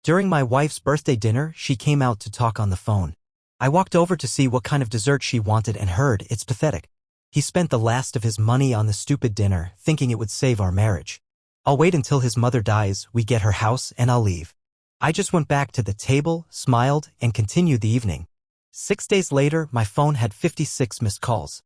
During my wife's birthday dinner, she came out to talk on the phone. I walked over to see what kind of dessert she wanted and heard it's pathetic. He spent the last of his money on the stupid dinner, thinking it would save our marriage. I'll wait until his mother dies, we get her house, and I'll leave. I just went back to the table, smiled, and continued the evening. 6 days later, my phone had 56 missed calls.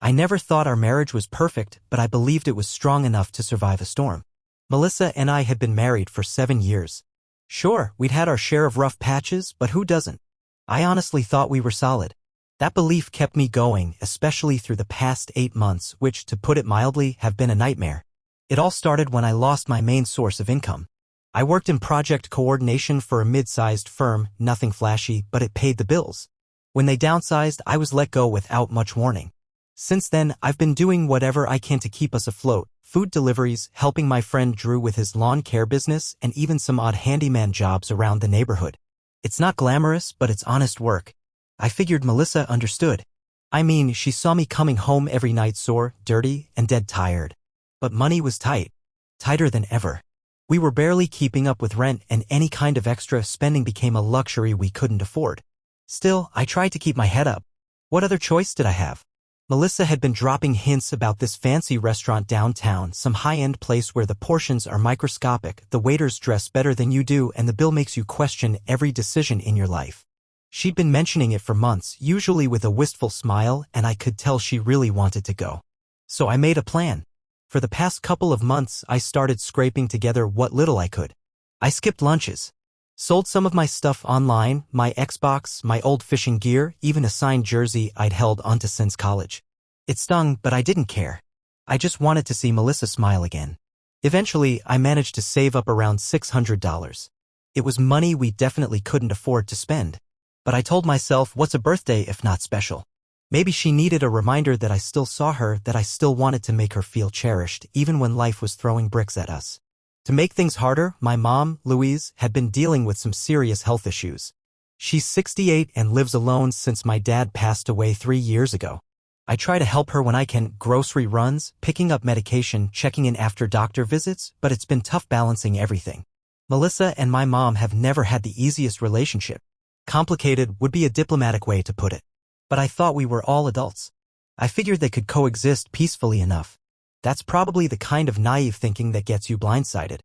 I never thought our marriage was perfect, but I believed it was strong enough to survive a storm. Melissa and I had been married for 7 years. Sure, we'd had our share of rough patches, but who doesn't? I honestly thought we were solid. That belief kept me going, especially through the past 8 months, which, to put it mildly, have been a nightmare. It all started when I lost my main source of income. I worked in project coordination for a mid-sized firm, nothing flashy, but it paid the bills. When they downsized, I was let go without much warning. Since then, I've been doing whatever I can to keep us afloat: food deliveries, helping my friend Drew with his lawn care business, and even some odd handyman jobs around the neighborhood. It's not glamorous, but it's honest work. I figured Melissa understood. I mean, she saw me coming home every night sore, dirty, and dead tired. But money was tight. Tighter than ever. We were barely keeping up with rent, and any kind of extra spending became a luxury we couldn't afford. Still, I tried to keep my head up. What other choice did I have? Melissa had been dropping hints about this fancy restaurant downtown, some high-end place where the portions are microscopic, the waiters dress better than you do, and the bill makes you question every decision in your life. She'd been mentioning it for months, usually with a wistful smile, and I could tell she really wanted to go. So I made a plan. For the past couple of months, I started scraping together what little I could. I skipped lunches. Sold some of my stuff online, my Xbox, my old fishing gear, even a signed jersey I'd held onto since college. It stung, but I didn't care. I just wanted to see Melissa smile again. Eventually, I managed to save up around $600. It was money we definitely couldn't afford to spend. But I told myself, what's a birthday if not special? Maybe she needed a reminder that I still saw her, that I still wanted to make her feel cherished, even when life was throwing bricks at us. To make things harder, my mom, Louise, had been dealing with some serious health issues. She's 68 and lives alone since my dad passed away 3 years ago. I try to help her when I can: grocery runs, picking up medication, checking in after doctor visits, but it's been tough balancing everything. Melissa and my mom have never had the easiest relationship. Complicated would be a diplomatic way to put it. But I thought we were all adults. I figured they could coexist peacefully enough. That's probably the kind of naive thinking that gets you blindsided.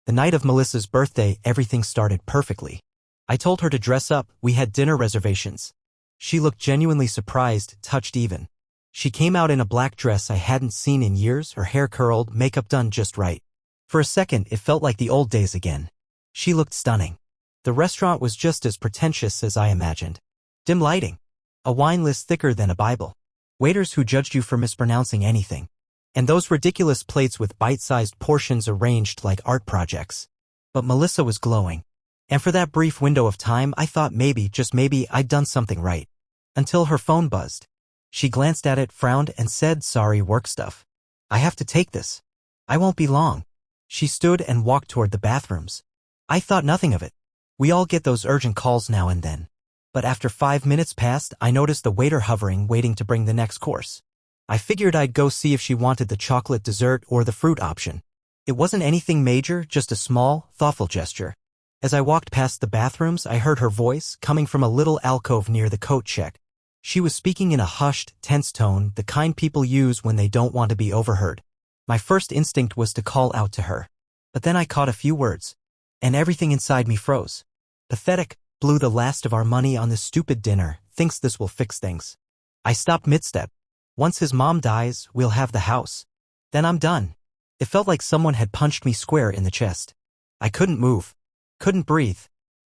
The night of Melissa's birthday, everything started perfectly. I told her to dress up, we had dinner reservations. She looked genuinely surprised, touched even. She came out in a black dress I hadn't seen in years, her hair curled, makeup done just right. For a second, it felt like the old days again. She looked stunning. The restaurant was just as pretentious as I imagined. Dim lighting. A wine list thicker than a Bible. Waiters who judged you for mispronouncing anything. And those ridiculous plates with bite-sized portions arranged like art projects. But Melissa was glowing. And for that brief window of time, I thought maybe, just maybe, I'd done something right. Until her phone buzzed. She glanced at it, frowned, and said, "Sorry, work stuff. I have to take this. I won't be long." She stood and walked toward the bathrooms. I thought nothing of it. We all get those urgent calls now and then. But after 5 minutes passed, I noticed the waiter hovering, waiting to bring the next course. I figured I'd go see if she wanted the chocolate dessert or the fruit option. It wasn't anything major, just a small, thoughtful gesture. As I walked past the bathrooms, I heard her voice, coming from a little alcove near the coat check. She was speaking in a hushed, tense tone, the kind people use when they don't want to be overheard. My first instinct was to call out to her. But then I caught a few words. And everything inside me froze. Pathetic. Blew the last of our money on this stupid dinner, thinks this will fix things. I stopped mid-step. Once his mom dies, we'll have the house. Then I'm done. It felt like someone had punched me square in the chest. I couldn't move. Couldn't breathe.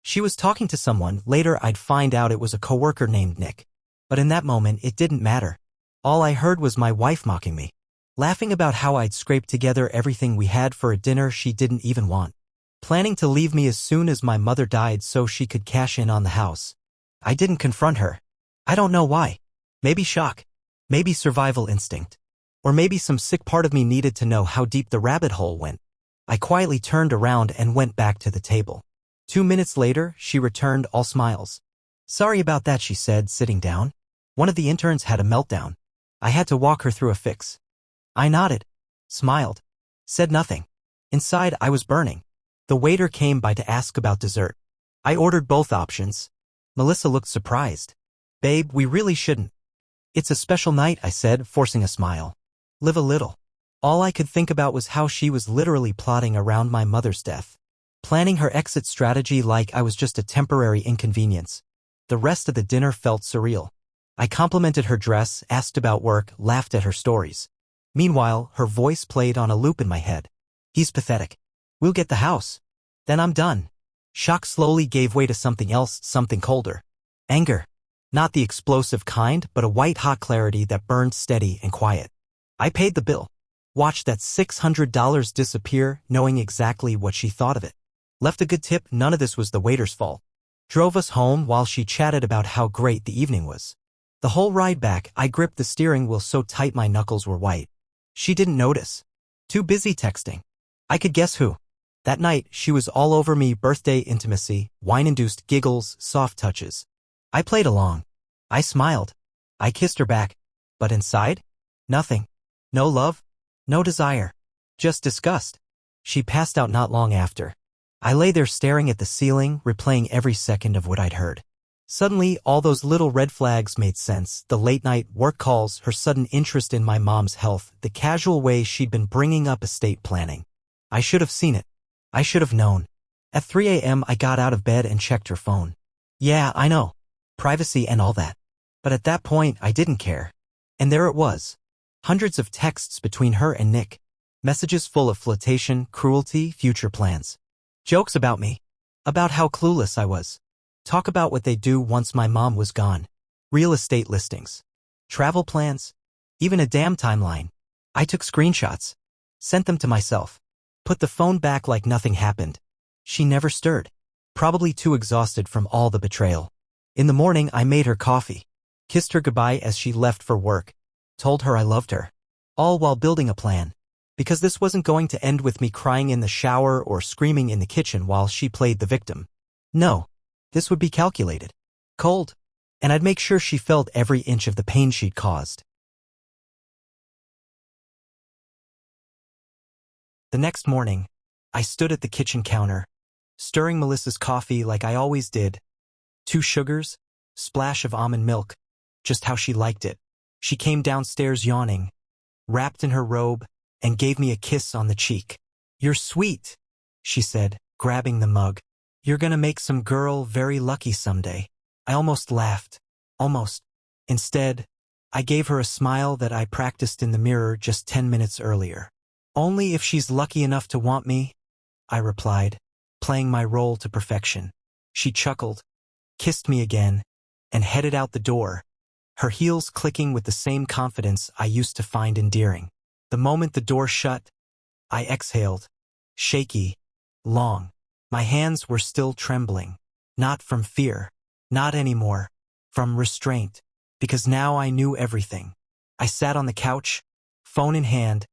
She was talking to someone. Later I'd find out it was a coworker named Nick. But in that moment, it didn't matter. All I heard was my wife mocking me. Laughing about how I'd scraped together everything we had for a dinner she didn't even want. Planning to leave me as soon as my mother died so she could cash in on the house. I didn't confront her. I don't know why. Maybe shock. Maybe survival instinct. Or maybe some sick part of me needed to know how deep the rabbit hole went. I quietly turned around and went back to the table. 2 minutes later, she returned, all smiles. "Sorry about that," she said, sitting down. "One of the interns had a meltdown. I had to walk her through a fix." I nodded. Smiled. Said nothing. Inside, I was burning. The waiter came by to ask about dessert. I ordered both options. Melissa looked surprised. Babe, we really shouldn't. It's a special night, I said, forcing a smile. Live a little. All I could think about was how she was literally plotting around my mother's death, planning her exit strategy like I was just a temporary inconvenience. The rest of the dinner felt surreal. I complimented her dress, asked about work, laughed at her stories. Meanwhile, her voice played on a loop in my head. He's pathetic. We'll get the house. Then I'm done. Shock slowly gave way to something else, something colder. Anger. Not the explosive kind, but a white-hot clarity that burned steady and quiet. I paid the bill. Watched that $600 disappear, knowing exactly what she thought of it. Left a good tip, none of this was the waiter's fault. Drove us home while she chatted about how great the evening was. The whole ride back, I gripped the steering wheel so tight my knuckles were white. She didn't notice. Too busy texting. I could guess who. That night, she was all over me, birthday intimacy, wine-induced giggles, soft touches. I played along. I smiled. I kissed her back. But inside? Nothing. No love. No desire. Just disgust. She passed out not long after. I lay there staring at the ceiling, replaying every second of what I'd heard. Suddenly, all those little red flags made sense. The late-night work calls, her sudden interest in my mom's health, the casual way she'd been bringing up estate planning. I should have seen it. I should have known. At 3 a.m. I got out of bed and checked her phone. Yeah, I know. Privacy and all that. But at that point, I didn't care. And there it was. Hundreds of texts between her and Nick. Messages full of flirtation, cruelty, future plans. Jokes about me. About how clueless I was. Talk about what they'd do once my mom was gone. Real estate listings. Travel plans. Even a damn timeline. I took screenshots. Sent them to myself. Put the phone back like nothing happened. She never stirred. Probably too exhausted from all the betrayal. In the morning, I made her coffee. Kissed her goodbye as she left for work. Told her I loved her. All while building a plan. Because this wasn't going to end with me crying in the shower or screaming in the kitchen while she played the victim. No. This would be calculated. Cold. And I'd make sure she felt every inch of the pain she'd caused. The next morning, I stood at the kitchen counter, stirring Melissa's coffee like I always did. 2 sugars, splash of almond milk, just how she liked it. She came downstairs yawning, wrapped in her robe, and gave me a kiss on the cheek. You're sweet, she said, grabbing the mug. You're gonna make some girl very lucky someday. I almost laughed. Almost. Instead, I gave her a smile that I practiced in the mirror just 10 minutes earlier. Only if she's lucky enough to want me, I replied, playing my role to perfection. She chuckled, kissed me again, and headed out the door, her heels clicking with the same confidence I used to find endearing. The moment the door shut, I exhaled, shaky, long. My hands were still trembling, not from fear, not anymore, from restraint, because now I knew everything. I sat on the couch, phone in hand,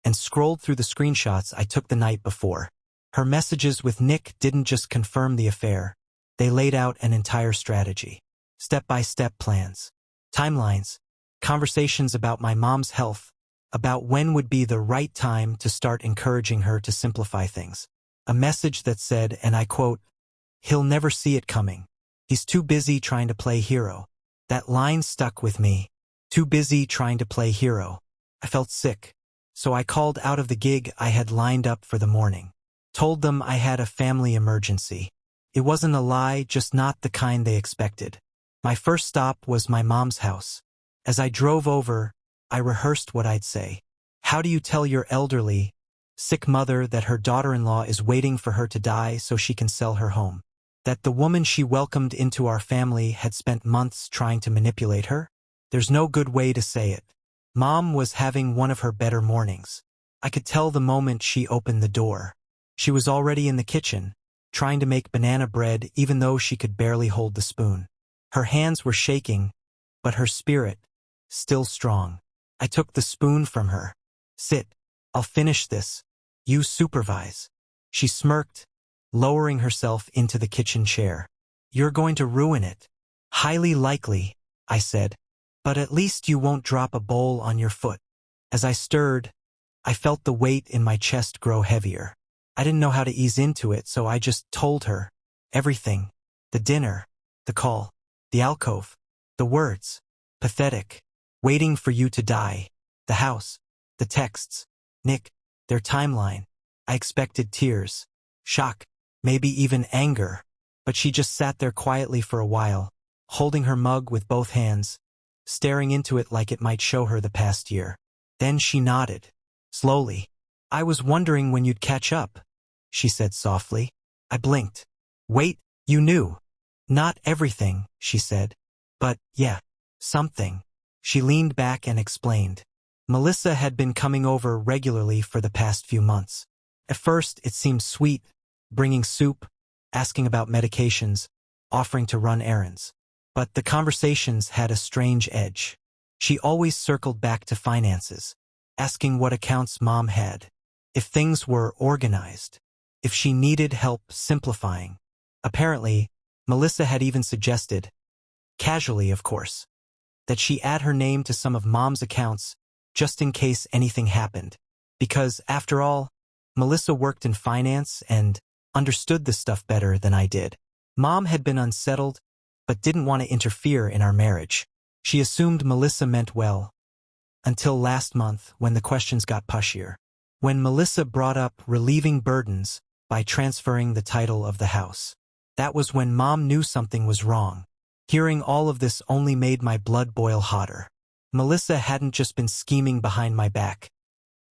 and scrolled through the screenshots I took the night before. Her messages with Nick didn't just confirm the affair. They laid out an entire strategy. Step-by-step plans. Timelines. Conversations about my mom's health. About when would be the right time to start encouraging her to simplify things. A message that said, and I quote, "He'll never see it coming. He's too busy trying to play hero." That line stuck with me. Too busy trying to play hero. I felt sick. So I called out of the gig I had lined up for the morning. Told them I had a family emergency. It wasn't a lie, just not the kind they expected. My first stop was my mom's house. As I drove over, I rehearsed what I'd say. How do you tell your elderly, sick mother that her daughter-in-law is waiting for her to die so she can sell her home? That the woman she welcomed into our family had spent months trying to manipulate her? There's no good way to say it. Mom was having one of her better mornings. I could tell the moment she opened the door. She was already in the kitchen, trying to make banana bread even though she could barely hold the spoon. Her hands were shaking, but her spirit, still strong. I took the spoon from her. Sit. I'll finish this. You supervise. She smirked, lowering herself into the kitchen chair. You're going to ruin it. Highly likely, I said. But at least you won't drop a bowl on your foot. As I stirred, I felt the weight in my chest grow heavier. I didn't know how to ease into it, so I just told her. Everything. The dinner. The call. The alcove. The words. Pathetic. Waiting for you to die. The house. The texts. Nick. Their timeline. I expected tears. Shock. Maybe even anger. But she just sat there quietly for a while, holding her mug with both hands, staring into it like it might show her the past year. Then she nodded. Slowly. I was wondering when you'd catch up, she said softly. I blinked. Wait, you knew. Not everything, she said. But, yeah, something. She leaned back and explained. Melissa had been coming over regularly for the past few months. At first, it seemed sweet, bringing soup, asking about medications, offering to run errands. But the conversations had a strange edge. She always circled back to finances, asking what accounts Mom had, if things were organized, if she needed help simplifying. Apparently, Melissa had even suggested, casually of course, that she add her name to some of Mom's accounts just in case anything happened. Because, after all, Melissa worked in finance and understood the stuff better than I did. Mom had been unsettled, but didn't want to interfere in our marriage. She assumed Melissa meant well. Until last month, when the questions got pushier. When Melissa brought up relieving burdens by transferring the title of the house. That was when Mom knew something was wrong. Hearing all of this only made my blood boil hotter. Melissa hadn't just been scheming behind my back.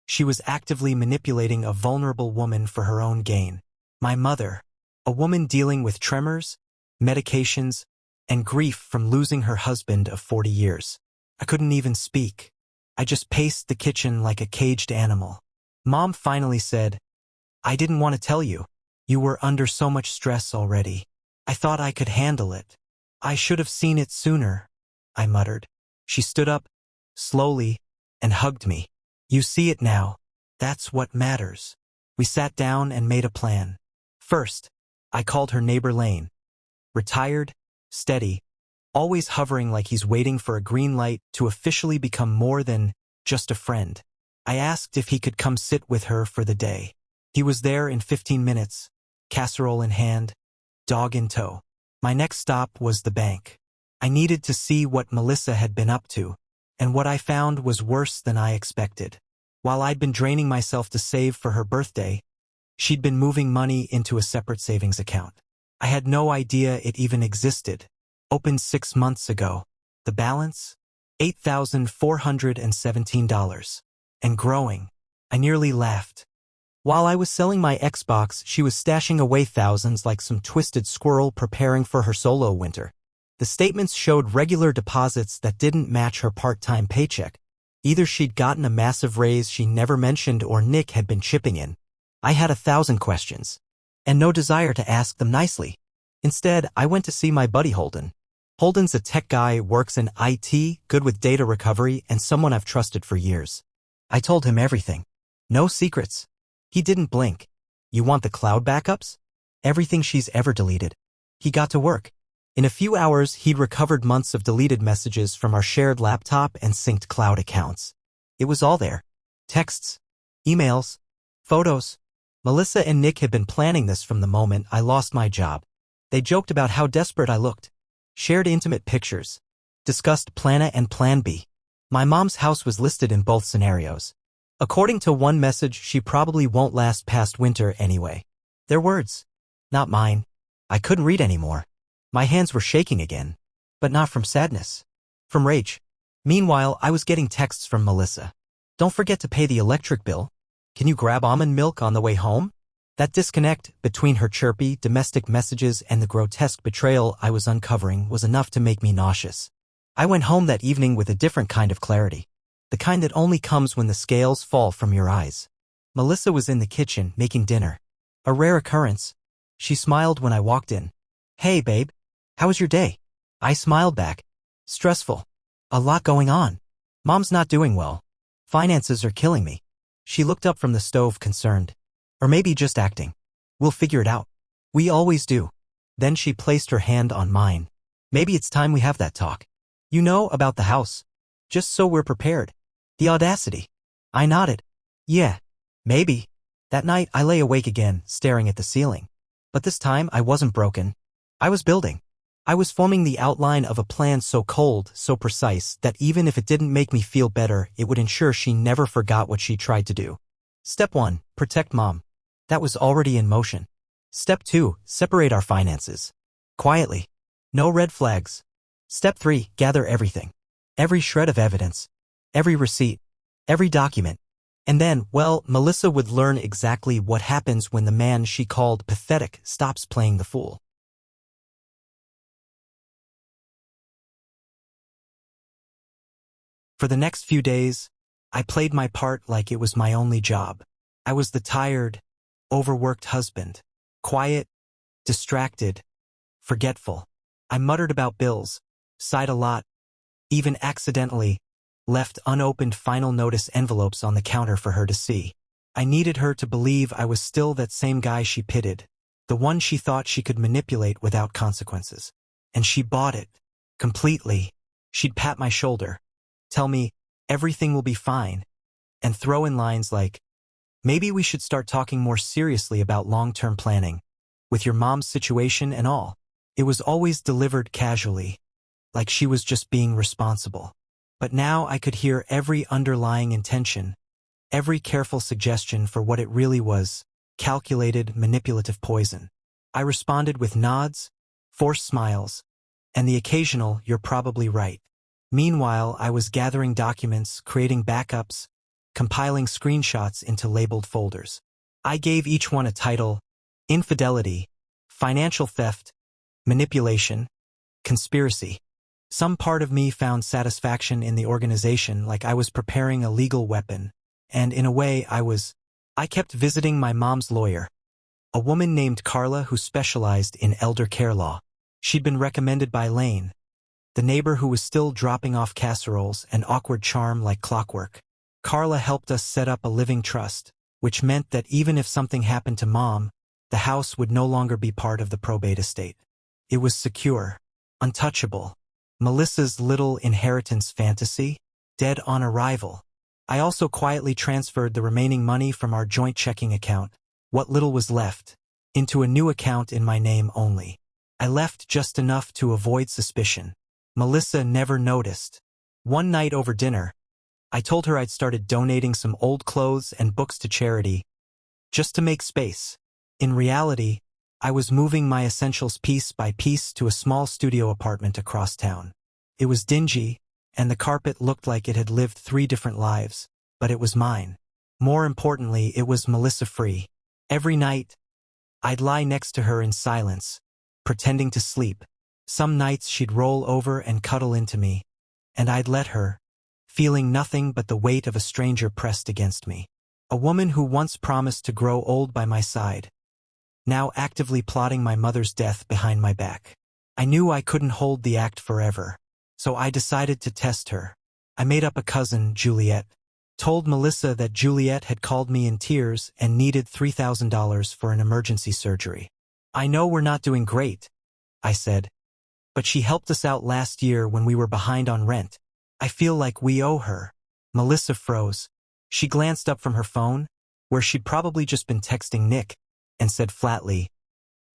She was actively manipulating a vulnerable woman for her own gain. My mother, a woman dealing with tremors, medications, and grief from losing her husband of 40 years. I couldn't even speak. I just paced the kitchen like a caged animal. Mom finally said, I didn't want to tell you. You were under so much stress already. I thought I could handle it. I should have seen it sooner, I muttered. She stood up, slowly, and hugged me. You see it now. That's what matters. We sat down and made a plan. First, I called her neighbor Lane. Retired, steady, always hovering like he's waiting for a green light to officially become more than just a friend. I asked if he could come sit with her for the day. He was there in 15 minutes, casserole in hand, dog in tow. My next stop was the bank. I needed to see what Melissa had been up to, and what I found was worse than I expected. While I'd been draining myself to save for her birthday, she'd been moving money into a separate savings account. I had no idea it even existed. Opened 6 months ago. The balance? $8,417. And growing. I nearly laughed. While I was selling my Xbox, she was stashing away thousands like some twisted squirrel preparing for her solo winter. The statements showed regular deposits that didn't match her part-time paycheck. Either she'd gotten a massive raise she never mentioned or Nick had been chipping in. I had 1,000 questions, and no desire to ask them nicely. Instead, I went to see my buddy Holden. Holden's a tech guy, works in IT, good with data recovery, and someone I've trusted for years. I told him everything. No secrets. He didn't blink. You want the cloud backups? Everything she's ever deleted. He got to work. In a few hours, he'd recovered months of deleted messages from our shared laptop and synced cloud accounts. It was all there. Texts, emails, photos. Melissa and Nick had been planning this from the moment I lost my job. They joked about how desperate I looked, shared intimate pictures, discussed Plan A and Plan B. My mom's house was listed in both scenarios. According to one message, she probably won't last past winter anyway. Their words, not mine. I couldn't read anymore. My hands were shaking again, but not from sadness, from rage. Meanwhile, I was getting texts from Melissa. Don't forget to pay the electric bill. Can you grab almond milk on the way home? That disconnect between her chirpy, domestic messages and the grotesque betrayal I was uncovering was enough to make me nauseous. I went home that evening with a different kind of clarity. The kind that only comes when the scales fall from your eyes. Melissa was in the kitchen making dinner. A rare occurrence. She smiled when I walked in. Hey, babe. How was your day? I smiled back. Stressful. A lot going on. Mom's not doing well. Finances are killing me. She looked up from the stove concerned. Or maybe just acting. We'll figure it out. We always do. Then she placed her hand on mine. Maybe it's time we have that talk. You know about the house. Just so we're prepared. The audacity. I nodded. Yeah. Maybe. That night, I lay awake again, staring at the ceiling. But this time, I wasn't broken. I was building. I was forming the outline of a plan so cold, so precise, that even if it didn't make me feel better, it would ensure she never forgot what she tried to do. Step 1. Protect Mom. That was already in motion. Step 2. Separate our finances. Quietly. No red flags. Step 3. Gather everything. Every shred of evidence. Every receipt. Every document. And then, well, Melissa would learn exactly what happens when the man she called pathetic stops playing the fool. For the next few days, I played my part like it was my only job. I was the tired, overworked husband. Quiet, distracted, forgetful. I muttered about bills, sighed a lot, even accidentally left unopened final notice envelopes on the counter for her to see. I needed her to believe I was still that same guy she pitied, the one she thought she could manipulate without consequences. And she bought it. Completely. She'd pat my shoulder, tell me everything will be fine, and throw in lines like, maybe we should start talking more seriously about long-term planning, with your mom's situation and all. It was always delivered casually, like she was just being responsible. But now I could hear every underlying intention, every careful suggestion for what it really was, calculated, manipulative poison. I responded with nods, forced smiles, and the occasional, "You're probably right." Meanwhile, I was gathering documents, creating backups, compiling screenshots into labeled folders. I gave each one a title: infidelity, financial theft, manipulation, conspiracy. Some part of me found satisfaction in the organization, like I was preparing a legal weapon, and in a way I kept visiting my mom's lawyer, a woman named Carla who specialized in elder care law. She'd been recommended by Lane, the neighbor who was still dropping off casseroles, an awkward charm like clockwork. Carla helped us set up a living trust, which meant that even if something happened to Mom, the house would no longer be part of the probate estate. It was secure, untouchable. Melissa's little inheritance fantasy, dead on arrival. I also quietly transferred the remaining money from our joint checking account, what little was left, into a new account in my name only. I left just enough to avoid suspicion. Melissa never noticed. One night over dinner, I told her I'd started donating some old clothes and books to charity, just to make space. In reality, I was moving my essentials piece by piece to a small studio apartment across town. It was dingy, and the carpet looked like it had lived 3 different lives, but it was mine. More importantly, it was Melissa-free. Every night, I'd lie next to her in silence, pretending to sleep. Some nights she'd roll over and cuddle into me, and I'd let her, feeling nothing but the weight of a stranger pressed against me. A woman who once promised to grow old by my side, now actively plotting my mother's death behind my back. I knew I couldn't hold the act forever, so I decided to test her. I made up a cousin, Juliet, told Melissa that Juliet had called me in tears and needed $3,000 for an emergency surgery. "I know we're not doing great," I said, "but she helped us out last year when we were behind on rent. I feel like we owe her." Melissa froze. She glanced up from her phone, where she'd probably just been texting Nick, and said flatly,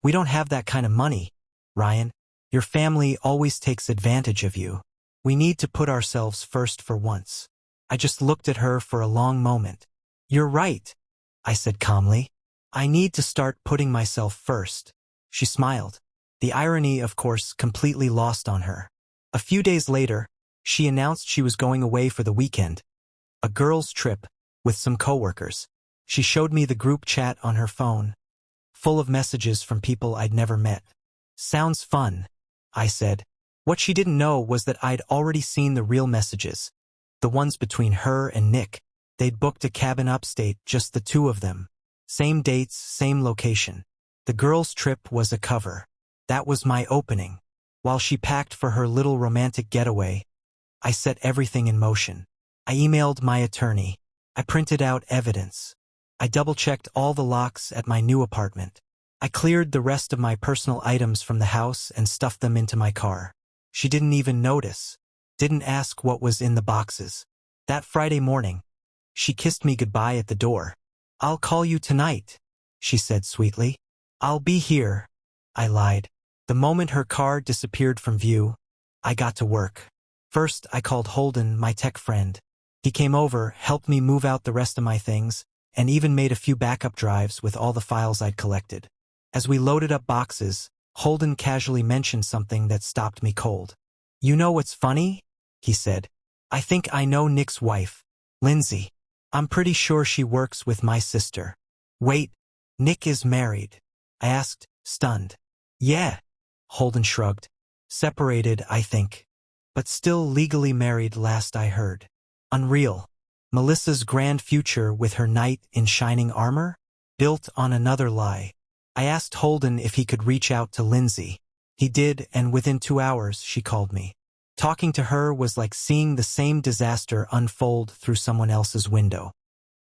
"We don't have that kind of money, Ryan. Your family always takes advantage of you. We need to put ourselves first for once." I just looked at her for a long moment. "You're right," I said calmly. "I need to start putting myself first." She smiled. The irony, of course, completely lost on her. A few days later, she announced she was going away for the weekend, a girls' trip, with some coworkers. She showed me the group chat on her phone, full of messages from people I'd never met. "Sounds fun," I said. What she didn't know was that I'd already seen the real messages, the ones between her and Nick. They'd booked a cabin upstate, just the 2 of them. Same dates, same location. The girls' trip was a cover. That was my opening. While she packed for her little romantic getaway, I set everything in motion. I emailed my attorney. I printed out evidence. I double-checked all the locks at my new apartment. I cleared the rest of my personal items from the house and stuffed them into my car. She didn't even notice, didn't ask what was in the boxes. That Friday morning, she kissed me goodbye at the door. I'll call you tonight, she said sweetly. I'll be here, I lied. The moment her car disappeared from view, I got to work. First, I called Holden, my tech friend. He came over, helped me move out the rest of my things, and even made a few backup drives with all the files I'd collected. As we loaded up boxes, Holden casually mentioned something that stopped me cold. You know what's funny? He said. I think I know Nick's wife, Lindsay. I'm pretty sure she works with my sister. Wait, Nick is married? I asked, stunned. Yeah, Holden shrugged. Separated, I think. But still legally married last I heard. Unreal. Melissa's grand future with her knight in shining armor? Built on another lie. I asked Holden if he could reach out to Lindsay. He did, and within 2 hours she called me. Talking to her was like seeing the same disaster unfold through someone else's window.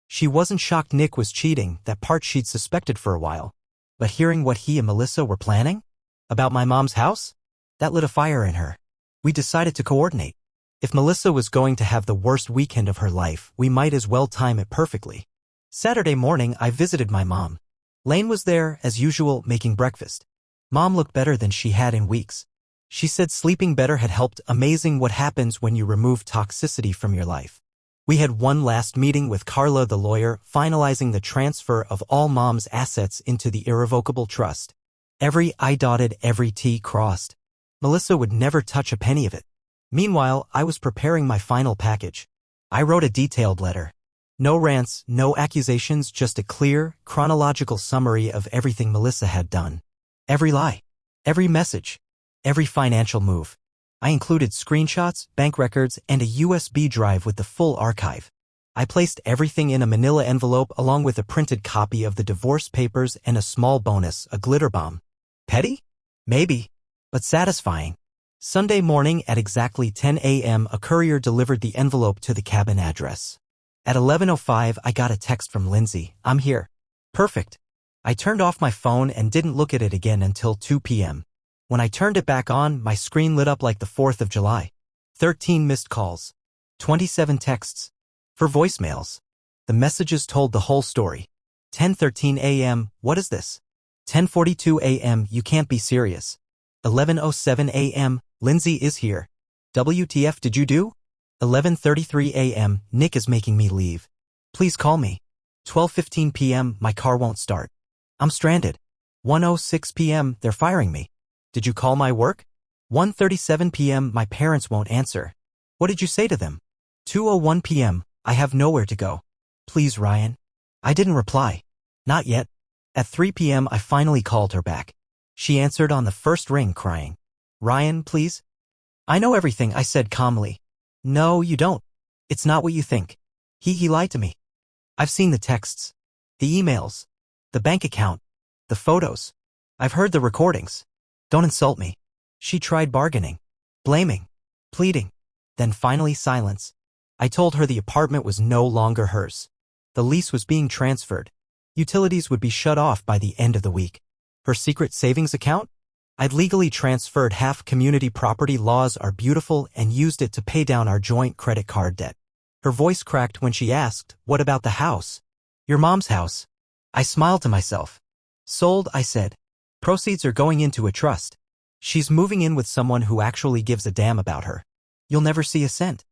She wasn't shocked Nick was cheating, that part she'd suspected for a while. But hearing what he and Melissa were planning? About my mom's house? That lit a fire in her. We decided to coordinate. If Melissa was going to have the worst weekend of her life, we might as well time it perfectly. Saturday morning, I visited my mom. Lane was there, as usual, making breakfast. Mom looked better than she had in weeks. She said sleeping better had helped. Amazing what happens when you remove toxicity from your life. We had one last meeting with Carla the lawyer, finalizing the transfer of all Mom's assets into the irrevocable trust. Every I dotted, every T crossed. Melissa would never touch a penny of it. Meanwhile, I was preparing my final package. I wrote a detailed letter. No rants, no accusations, just a clear, chronological summary of everything Melissa had done. Every lie. Every message. Every financial move. I included screenshots, bank records, and a USB drive with the full archive. I placed everything in a manila envelope along with a printed copy of the divorce papers and a small bonus, a glitter bomb. Petty? Maybe. But satisfying. Sunday morning at exactly 10 a.m. a courier delivered the envelope to the cabin address. At 11:05 I got a text from Lindsay. I'm here. Perfect. I turned off my phone and didn't look at it again until 2 p.m. When I turned it back on, my screen lit up like the 4th of July. 13 missed calls. 27 texts. For voicemails. The messages told the whole story. 10:13 a.m. What is this? 10:42 a.m. You can't be serious. 11:07 a.m. Lindsay is here. WTF did you do? 11:33 a.m. Nick is making me leave. Please call me. 12:15 p.m. My car won't start. I'm stranded. 1:06 p.m. They're firing me. Did you call my work? 1:37 p.m. My parents won't answer. What did you say to them? 2:01 p.m. I have nowhere to go. Please, Ryan. I didn't reply. Not yet. At 3 p.m. I finally called her back. She answered on the first ring, crying. Ryan, please? I know everything, I said calmly. No, you don't. It's not what you think. He lied to me. I've seen the texts, the emails, the bank account, the photos. I've heard the recordings. Don't insult me. She tried bargaining, blaming, pleading. Then finally silence. I told her the apartment was no longer hers. The lease was being transferred. Utilities would be shut off by the end of the week. Her secret savings account? I'd legally transferred half. Community property laws are beautiful and used it to pay down our joint credit card debt. Her voice cracked when she asked, what about the house? Your mom's house. I smiled to myself. Sold, I said. Proceeds are going into a trust. She's moving in with someone who actually gives a damn about her. You'll never see a cent.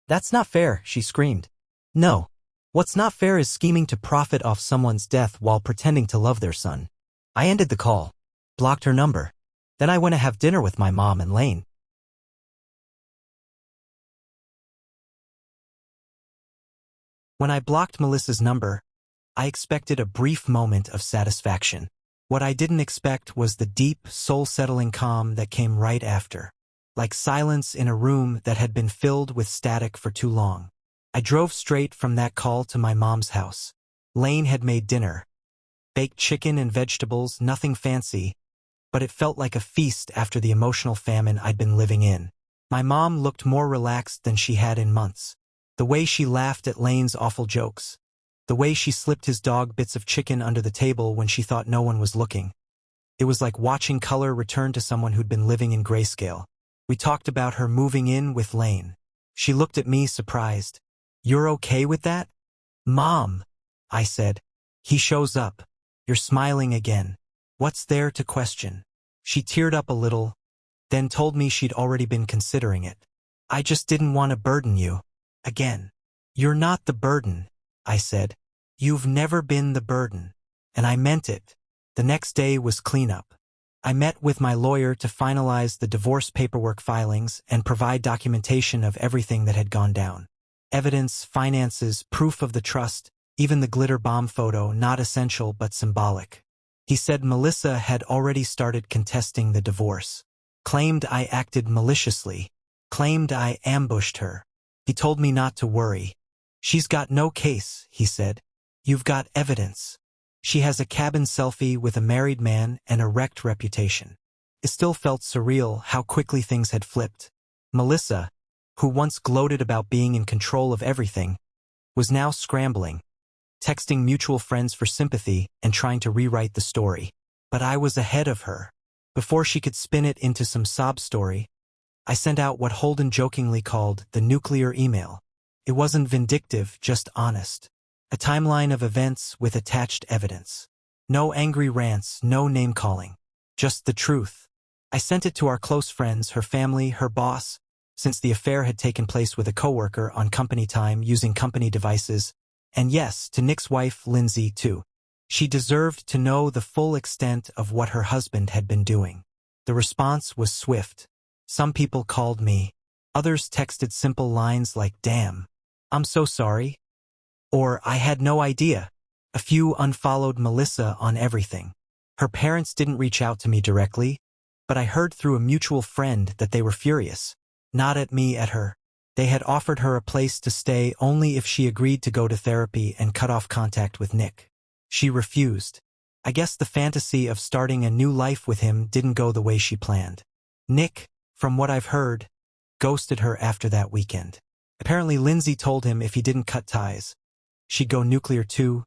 That's not fair, she screamed. No. What's not fair is scheming to profit off someone's death while pretending to love their son. I ended the call. Blocked her number. Then I went to have dinner with my mom and Lane. When I blocked Melissa's number, I expected a brief moment of satisfaction. What I didn't expect was the deep, soul-settling calm that came right after. Like silence in a room that had been filled with static for too long. I drove straight from that call to my mom's house. Lane had made dinner. Baked chicken and vegetables, nothing fancy, but it felt like a feast after the emotional famine I'd been living in. My mom looked more relaxed than she had in months. The way she laughed at Lane's awful jokes. The way she slipped his dog bits of chicken under the table when she thought no one was looking. It was like watching color return to someone who'd been living in grayscale. We talked about her moving in with Lane. She looked at me surprised. You're okay with that? Mom, I said. He shows up. You're smiling again. What's there to question? She teared up a little, then told me she'd already been considering it. I just didn't want to burden you. Again. You're not the burden, I said. You've never been the burden. And I meant it. The next day was cleanup. I met with my lawyer to finalize the divorce paperwork filings and provide documentation of everything that had gone down. Evidence, finances, proof of the trust, even the glitter bomb photo, not essential but symbolic. He said Melissa had already started contesting the divorce. Claimed I acted maliciously. Claimed I ambushed her. He told me not to worry. She's got no case, he said. You've got evidence. She has a cabin selfie with a married man and a wrecked reputation. It still felt surreal how quickly things had flipped. Melissa, who once gloated about being in control of everything, was now scrambling, texting mutual friends for sympathy and trying to rewrite the story. But I was ahead of her. Before she could spin it into some sob story, I sent out what Holden jokingly called the nuclear email. It wasn't vindictive, just honest. A timeline of events with attached evidence. No angry rants, no name-calling. Just the truth. I sent it to our close friends, her family, her boss, since the affair had taken place with a coworker on company time using company devices, and yes, to Nick's wife, Lindsay, too. She deserved to know the full extent of what her husband had been doing. The response was swift. Some people called me. Others texted simple lines like, "Damn, I'm so sorry," or "I had no idea." A few unfollowed Melissa on everything. Her parents didn't reach out to me directly, but I heard through a mutual friend that they were furious. Not at me, at her. They had offered her a place to stay only if she agreed to go to therapy and cut off contact with Nick. She refused. I guess the fantasy of starting a new life with him didn't go the way she planned. Nick, from what I've heard, ghosted her after that weekend. Apparently Lindsay told him if he didn't cut ties, she'd go nuclear too.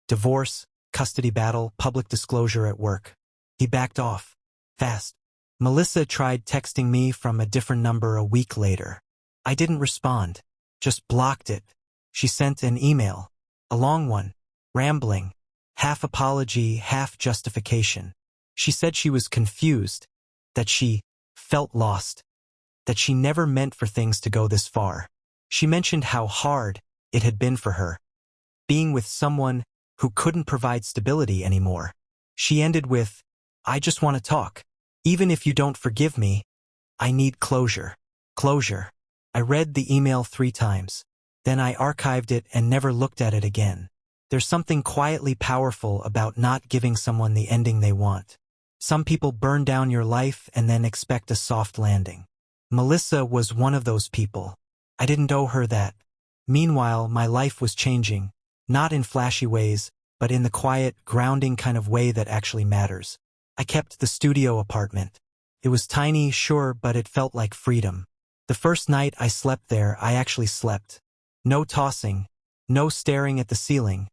Divorce, custody battle, public disclosure at work. He backed off. Fast. Melissa tried texting me from a different number a week later. I didn't respond. Just blocked it. She sent an email. A long one. Rambling. Half apology, half justification. She said she was confused. That she felt lost. That she never meant for things to go this far. She mentioned how hard it had been for her, being with someone who couldn't provide stability anymore. She ended with, "I just want to talk. Even if you don't forgive me, I need closure." Closure. I read the email 3 times. Then I archived it and never looked at it again. There's something quietly powerful about not giving someone the ending they want. Some people burn down your life and then expect a soft landing. Melissa was one of those people. I didn't owe her that. Meanwhile, my life was changing, not in flashy ways, but in the quiet, grounding kind of way that actually matters. I kept the studio apartment. It was tiny, sure, but it felt like freedom. The first night I slept there, I actually slept. No tossing, no staring at the ceiling,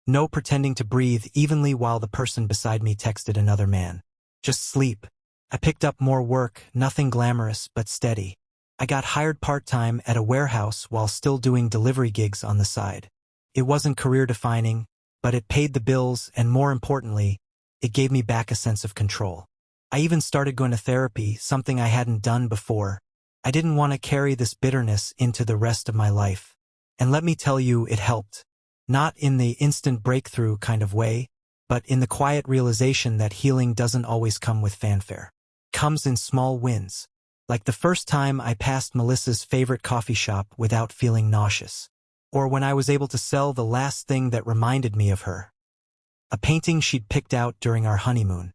no pretending to breathe evenly while the person beside me texted another man. Just sleep. I picked up more work, nothing glamorous but steady. I got hired part-time at a warehouse while still doing delivery gigs on the side. It wasn't career-defining, but it paid the bills, and more importantly, it gave me back a sense of control. I even started going to therapy, something I hadn't done before. I didn't want to carry this bitterness into the rest of my life. And let me tell you, it helped. Not in the instant breakthrough kind of way, but in the quiet realization that healing doesn't always come with fanfare. It comes in small wins. Like the first time I passed Melissa's favorite coffee shop without feeling nauseous. Or when I was able to sell the last thing that reminded me of her. A painting she'd picked out during our honeymoon.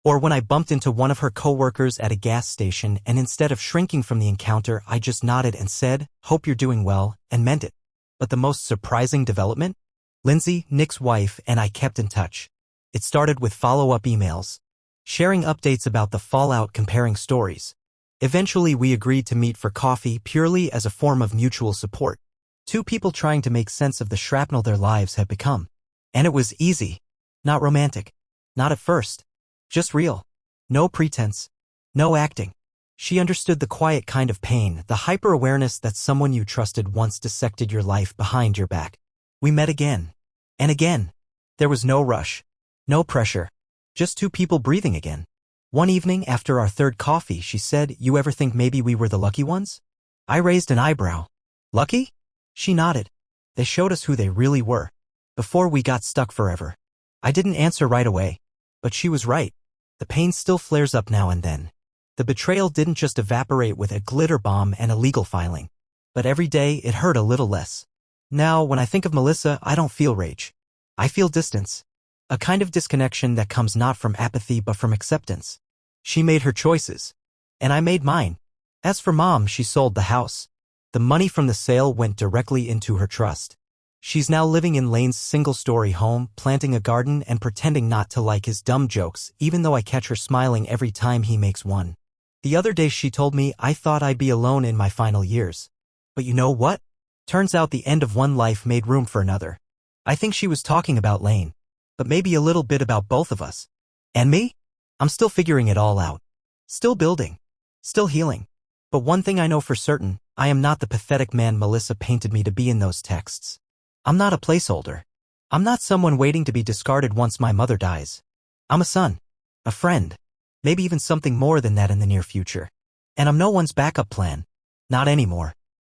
Or when I bumped into one of her coworkers at a gas station and instead of shrinking from the encounter, I just nodded and said, "Hope you're doing well," and meant it. But the most surprising development? Lindsay, Nick's wife, and I kept in touch. It started with follow-up emails, sharing updates about the fallout, comparing stories. Eventually, we agreed to meet for coffee purely as a form of mutual support. 2 people trying to make sense of the shrapnel their lives had become. And it was easy. Not romantic. Not at first. Just real. No pretense. No acting. She understood the quiet kind of pain, the hyper-awareness that someone you trusted once dissected your life behind your back. We met again. And again. There was no rush. No pressure. Just two people breathing again. One evening, after our third coffee, she said, "You ever think maybe we were the lucky ones?" I raised an eyebrow. Lucky? She nodded. They showed us who they really were. Before we got stuck forever. I didn't answer right away. But she was right. The pain still flares up now and then. The betrayal didn't just evaporate with a glitter bomb and a legal filing. But every day, it hurt a little less. Now, when I think of Melissa, I don't feel rage. I feel distance. A kind of disconnection that comes not from apathy but from acceptance. She made her choices. And I made mine. As for Mom, she sold the house. The money from the sale went directly into her trust. She's now living in Lane's single-story home, planting a garden and pretending not to like his dumb jokes, even though I catch her smiling every time he makes one. The other day she told me I thought I'd be alone in my final years. But you know what? Turns out the end of one life made room for another. I think she was talking about Lane. But maybe a little bit about both of us. And me? I'm still figuring it all out. Still building. Still healing. But one thing I know for certain, I am not the pathetic man Melissa painted me to be in those texts. I'm not a placeholder. I'm not someone waiting to be discarded once my mother dies. I'm a son. A friend. Maybe even something more than that in the near future. And I'm no one's backup plan. Not anymore.